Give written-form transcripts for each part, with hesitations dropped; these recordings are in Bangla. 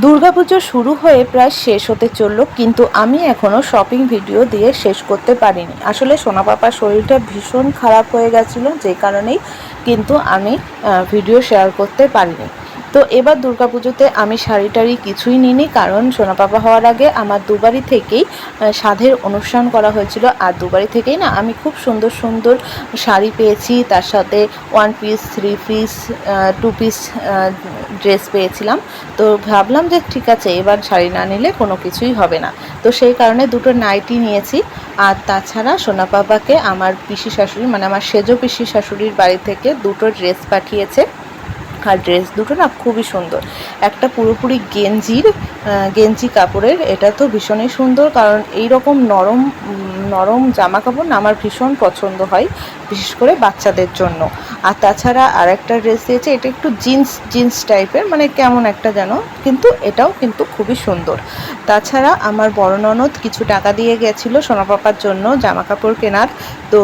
দুর্গাপুজো শুরু হয়ে প্রায় শেষ হতে চললো, কিন্তু আমি এখনও শপিং ভিডিও দিয়ে শেষ করতে পারিনি। আসলে সোনা পাপার শরীরটা ভীষণ খারাপ হয়ে গেছিলো, যে কারণেই কিন্তু আমি ভিডিও শেয়ার করতে পারিনি। তো এবার দুর্গাপুজোতে আমি শাড়ি টাড়ি কিছুই নিইনি, কারণ সোনা পাপা হওয়ার আগে আমার দুবারই থেকেই সাধের অনুষ্ঠান করা হয়েছিল। আর দুবারই থেকেই না আমি খুব সুন্দর সুন্দর শাড়ি পেয়েছি, তার সাথে 1 পিস 3 পিস 2 পিস ড্রেস পেয়েছিলাম। তো ভাবলাম যে ঠিক আছে, এবার শাড়ি না নিলে কোনো কিছুই হবে না। তো সেই কারণে দুটো নাইটি নিয়েছি। আর তাছাড়া সোনা পাপাকে আমার পিসি শাশুড়ি, মানে আমার সেজো পিসি শাশুড়ির বাড়ি থেকে দুটো ড্রেস পাঠিয়েছে। আর ড্রেস দুটো না খুবই সুন্দর। একটা পুরোপুরি গেঞ্জি কাপড়ের, এটা তো ভীষণই সুন্দর, কারণ এই রকম নরম নরম জামা কাপড় না আমার ভীষণ পছন্দ হয়, বিশেষ করে বাচ্চাদের জন্য। আর তাছাড়া আর একটা ড্রেস দিয়েছে, এটা একটু জিন্স টাইপের, মানে কেমন একটা যেন, কিন্তু এটাও কিন্তু খুবই সুন্দর। তাছাড়া আমার বড় ননদ কিছু টাকা দিয়ে গেছিলো সোনা পাপার জন্য জামা কাপড় কেনার। তো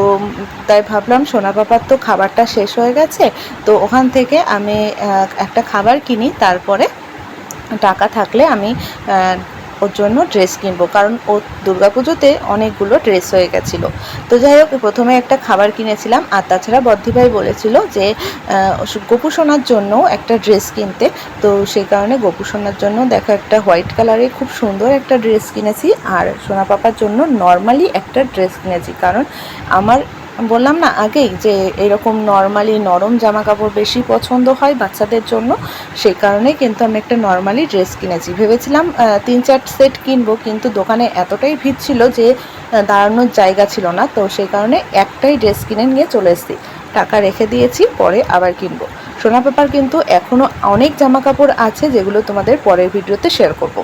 তাই ভাবলাম সোনা পাপার তো খাবারটা শেষ হয়ে গেছে, তো ওখান থেকে আমি একটা খাবার কিনি, তারপরে টাকা থাকলে আমি ওর জন্য ড্রেস কিনবো, কারণ ও দুর্গাপুজোতে অনেকগুলো ড্রেস হয়ে গেছিলো। তো যাই হোক, প্রথমে একটা খাবার কিনেছিলাম। আর তাছাড়া বদ্দিভাই বলেছিল যে গোপু সোনার জন্য একটা ড্রেস কিনতে। তো সেই কারণে গোপু সোনার জন্য দেখো একটা হোয়াইট কালারের খুব সুন্দর একটা ড্রেস কিনেছি। আর সোনা পাপার জন্য নর্মালি একটা ড্রেস কিনেছি, কারণ আমার বললাম না আগেই যে এরকম নর্মালি নরম জামা কাপড় বেশি পছন্দ হয় বাচ্চাদের জন্য। সেই কারণেই কিন্তু আমি একটা নর্মালি ড্রেস কিনেছি। ভেবেছিলাম 3-4 সেট কিনবো, কিন্তু দোকানে এতটাই ভিড় ছিল যে দাঁড়ানোর জায়গা ছিল না। তো সেই কারণে একটাই ড্রেস কিনে নিয়ে চলে এসেছি, টাকা রেখে দিয়েছি, পরে আবার কিনবো। সোনা পাপার কিন্তু এখনও অনেক জামা কাপড় আছে, যেগুলো তোমাদের পরের ভিডিওতে শেয়ার করব।